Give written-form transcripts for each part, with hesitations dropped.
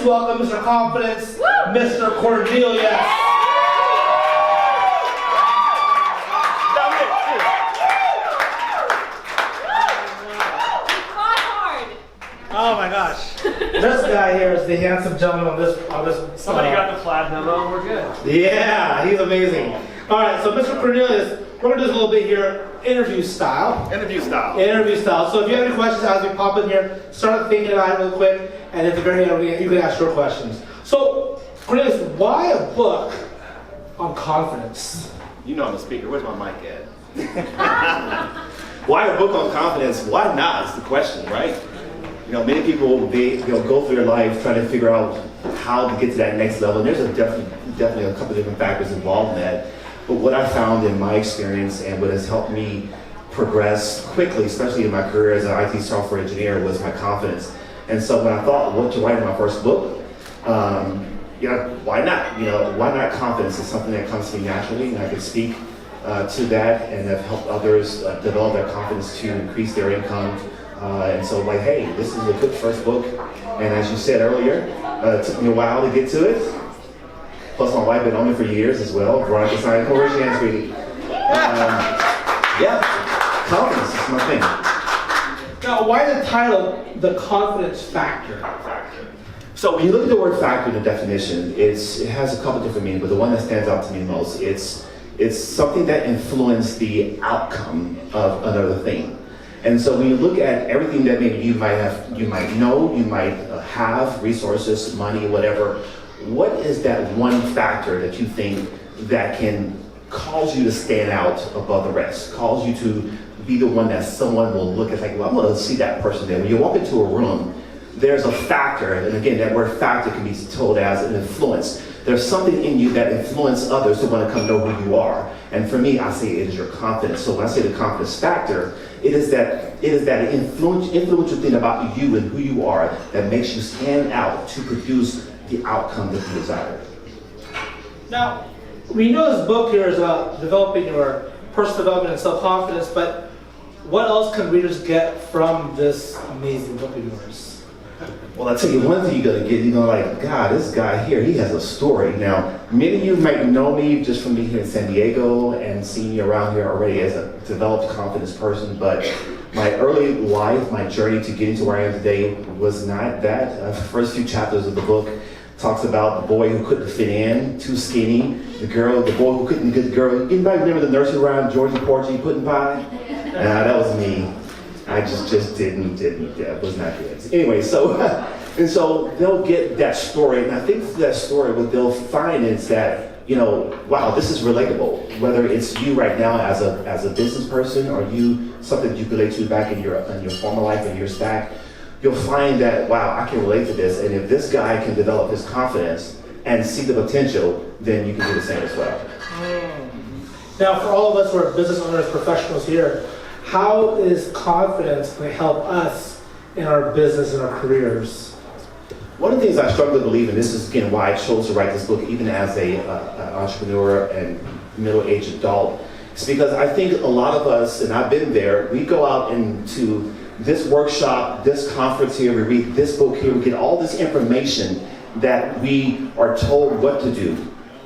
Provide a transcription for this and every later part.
please welcome Mr. Confidence, Mr. Cornelius. Oh my gosh. This guy here is the handsome gentleman on this. Somebody got the platinum memo, we're good. Yeah, he's amazing. All right, so Mr. Cornelius, we're gonna do this a little bit here, interview style. Interview style. Interview style. So if you have any questions as we pop in here, start thinking about it real quick, and at the very end, you can ask your questions. So, Cornelius, why a book on confidence? You know I'm a speaker. Where's my mic at? Why a book on confidence? Why not? Is the question, right? You know, many people they'll go through their life trying to figure out how to get to that next level. And there's definitely a couple of different factors involved in that. But what I found in my experience and what has helped me progress quickly, especially in my career as an IT software engineer, was my confidence. And so when I thought what to write in my first book, why not? You know, why not confidence is something that comes to me naturally, and I can speak to that and have helped others develop their confidence to increase their income. And so like, hey, this is a good first book. And as you said earlier, it took me a while to get to it. Plus my wife been on me for years as well. Veronica signed, where's your hand, sweetie? Confidence is my thing. Now, why the title, The Confidence Factor? So when you look at the word factor in the definition, it has a couple different meanings, but the one that stands out to me most, it's something that influences the outcome of another thing. And so when you look at everything that maybe you might know, you might have, resources, money, whatever, what is that one factor that you think that can cause you to stand out above the rest, cause you to be the one that someone will look at like, well, I'm gonna see that person there. When you walk into a room, there's a factor, and again, that word factor can be told as an influence. There's something in you that influences others to want to come know who you are. And for me, I say it is your confidence. So when I say the confidence factor, it is that influential thing about you and who you are that makes you stand out to produce the outcome that you desire. Now, we know this book here is about developing your personal development and self-confidence, but what else can readers get from this amazing book of yours? Well, I tell you one thing you're gonna get, like, God, this guy here, he has a story. Now, many of you might know me just from being here in San Diego and seeing me around here already as a developed confidence person, but my early life, my journey to getting to where I am today was not that. The first few chapters of the book talks about the boy who couldn't fit in, too skinny, the boy who couldn't get the girl. Anybody remember the nursery rhyme, Georgie Porgy Pudding Pie? That was me. I just didn't, that was not good. Anyway, so they'll get that story, and I think through that story, what they'll find is that, wow, this is relatable. Whether it's you right now as a business person, or you something that you relate to back in your former life and years back, you'll find that, wow, I can relate to this, and if this guy can develop his confidence and see the potential, then you can do the same as well. Now, for all of us who are business owners, professionals here, how is confidence going to help us in our business and our careers? One of the things I struggle to believe, and this is again why I chose to write this book, even as an entrepreneur and middle-aged adult, is because I think a lot of us, and I've been there, we go out into this workshop, this conference here, we read this book here, we get all this information that we are told what to do.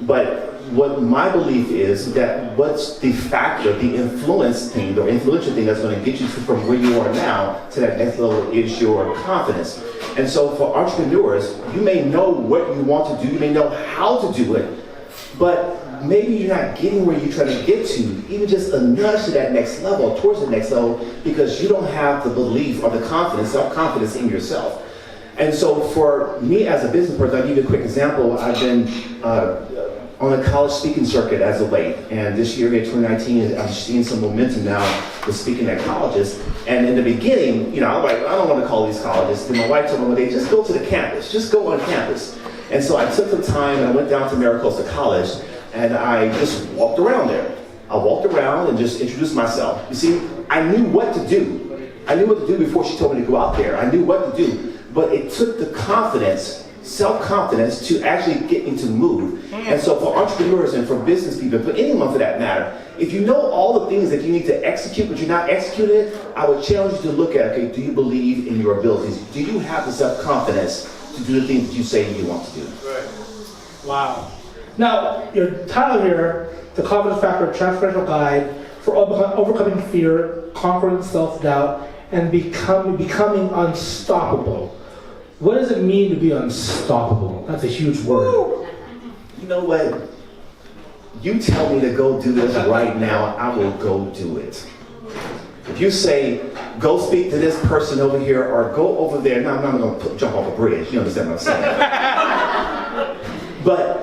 But what my belief is that what's the factor, the influential thing that's going to get you from where you are now to that next level is your confidence. And so for entrepreneurs, you may know what you want to do, you may know how to do it, but maybe you're not getting where you're trying to get to, even just a nudge to that next level, towards the next level, because you don't have the belief or the confidence, self-confidence in yourself. And so for me as a business person, I'll give you a quick example. I've been on the college speaking circuit as of late, and this year, in 2019, I'm seeing some momentum now with speaking at colleges. And in the beginning, I'm like, I don't want to call these colleges. Then my wife told me one day, just go to the campus, just go on campus. And so I took some time and I went down to Maricosta College, and I just walked around there. I walked around and just introduced myself. You see, I knew what to do. I knew what to do before she told me to go out there. I knew what to do, but it took the confidence, self-confidence to actually get me to move. And so for entrepreneurs and for business people, for anyone for that matter, if you know all the things that you need to execute but you're not executing it, I would challenge you to look at, okay, do you believe in your abilities? Do you have the self-confidence to do the things that you say you want to do. Wow. Now, your title here, The Confidence Factor, Transformational Guide for Overcoming Fear, Conquering Self-Doubt, and becoming unstoppable. What does it mean to be unstoppable? That's a huge word. You know what? You tell me to go do this right now, I will go do it. If you say, go speak to this person over here, or go over there, now I'm not going to jump off a bridge, you understand what I'm saying? But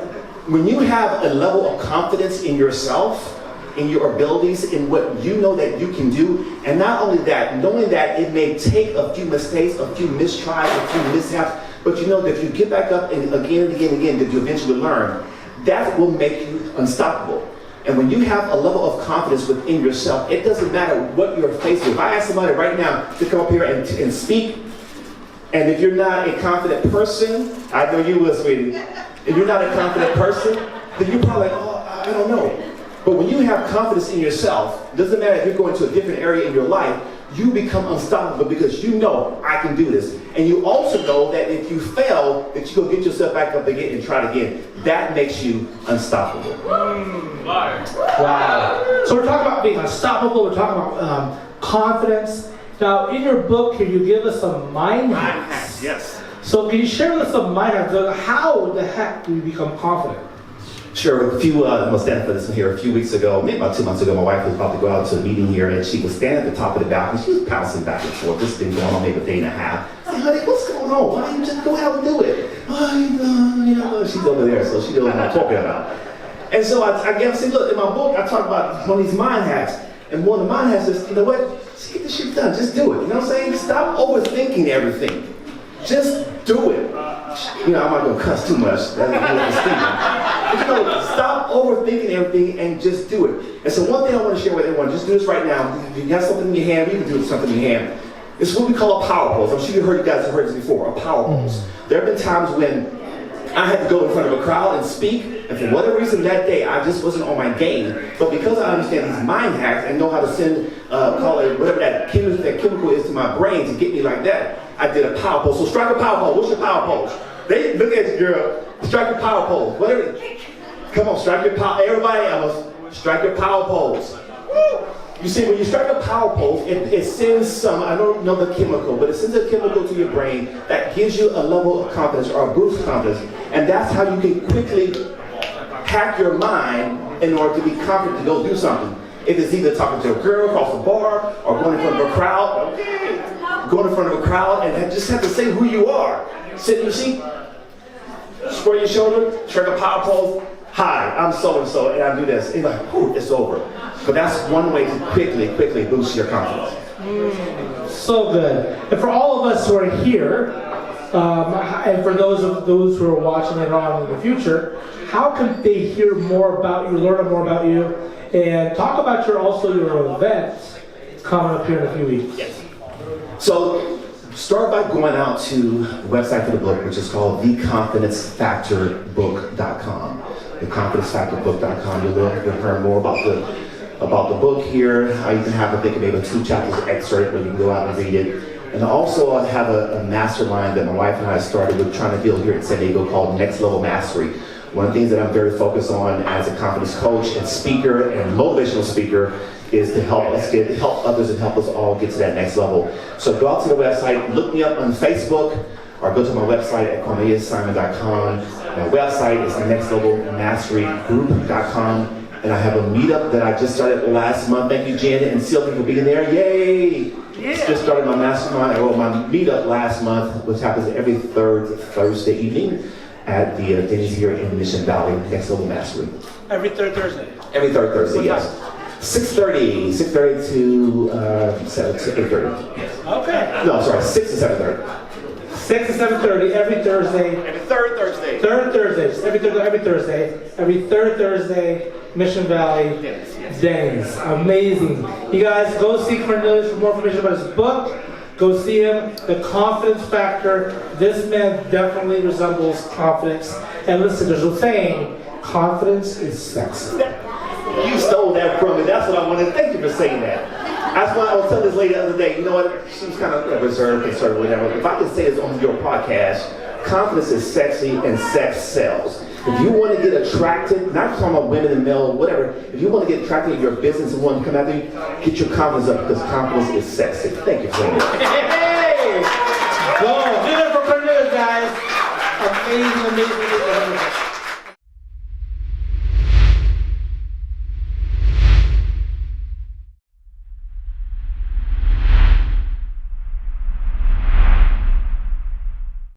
when you have a level of confidence in yourself, in your abilities, in what you know that you can do, and not only that, knowing that it may take a few mistakes, a few mistries, a few mishaps, but you know that if you get back up and again and again and again, that you eventually learn, that will make you unstoppable. And when you have a level of confidence within yourself, it doesn't matter what you're faced with. If I ask somebody right now to come up here and speak, and if you're not a confident person, I know you will, sweetie. If you're not a confident person, then you're probably like, oh, I don't know. But when you have confidence in yourself, it doesn't matter if you're going to a different area in your life, you become unstoppable because you know, I can do this. And you also know that if you fail, that you go get yourself back up again and try it again. That makes you unstoppable. Wow. So we're talking about being unstoppable, we're talking about confidence. Now, in your book, can you give us some mind hacks? Yes. So can you share with us some mind hacks? How the heck do you become confident? Sure, I'm gonna stand for this one here. A few weeks ago, maybe about 2 months ago, my wife was about to go out to a meeting here, and she was standing at the top of the balcony. She was bouncing back and forth. This has been going on maybe a day and a half. I said, honey, what's going on? Why don't you just go out and do it? Oh, she's over there, so she knows what I'm talking about. And so I said, look, in my book, I talk about one of these mind hacks. And one of the mind hacks is, you know what? Just get this shit done. Just do it. You know what I'm saying? Stop overthinking everything. Just do it. You know, I'm not going to cuss too much. That's but you know, stop overthinking everything and just do it. And so one thing I want to share with everyone, just do this right now. If you have something in your hand, you can do something in your hand. It's what we call a power pose. I'm sure you guys have heard this before, a power pose. There have been times when I had to go in front of a crowd and speak, and for whatever reason that day, I just wasn't on my game. But because I understand these mind hacks and know how to send, call it whatever that chemical is to my brain to get me like that, I did a power pose. So strike a power pose. What's your power pose? They look at you, girl. Strike your power pose. Whatever. Come on, strike your power. Everybody else, strike your power pose. Woo! You see, when you strike a power pose, it sends some, I don't know the chemical, but it sends a chemical to your brain that gives you a level of confidence or a boost of confidence. And that's how you can quickly hack your mind in order to be confident to go do something. If it's either talking to a girl across the bar or going in front of a crowd, going in front of a crowd and just have to say who you are. Sit in your seat, square your shoulder, strike a power pose. Hi, I'm so-and-so, and I do this. And you're like, whew, it's over. But that's one way to quickly boost your confidence. So good. And for all of us who are here, and for those who are watching later on in the future, how can they hear more about you, learn more about you, and talk about your events coming up here in a few weeks? Yes. So start by going out to the website for the book, which is called theconfidencefactorbook.com. Theconfidencefactorbook.com. You'll learn more about the book here. I even have, I think, maybe a 2 chapters excerpt where you can go out and read it. And also I have a mastermind that my wife and I started with trying to build here in San Diego called Next Level Mastery. One of the things that I'm very focused on as a confidence coach and speaker and motivational speaker is to help others and help us all get to that next level. So go out to the website, look me up on Facebook, or go to my website at corneliussimon.com. My website is nextlevelmasterygroup.com. And I have a meetup that I just started last month. Thank you, Janet and Sylvia, for being there. Yay! Yeah. Just started my mastermind, or my meetup last month, which happens every third Thursday evening at the Denny's here in Mission Valley, Next Level Mastery. Every third Thursday? Every third Thursday, yes. 6:30 to 8:30. Okay. No, sorry, 6 to 7:30. 6 to 7:30 every Thursday. Every third Thursday. Third Thursdays. Every Thursday. Every third Thursday, Mission Valley, Denny's. Amazing. You guys go see Cornelius for more information about his book. Go see him. The Confidence Factor. This man definitely resembles confidence. And listen, there's a saying, confidence is sexy. You stole that from me. That's what I wanted. Thank you for saying that. That's why I was telling this lady the other day, you know what? She was kind of reserved, conservative, whatever. If I could say this on your podcast Confidence is sexy and sex sells. If you want to get attracted, not talking about women and male, whatever, if you want to get attracted in your business and want to come after you, get your confidence up because confidence is sexy. Thank you for that. Hey! Go! Give it up for Cornelius, guys. Amazing, amazing.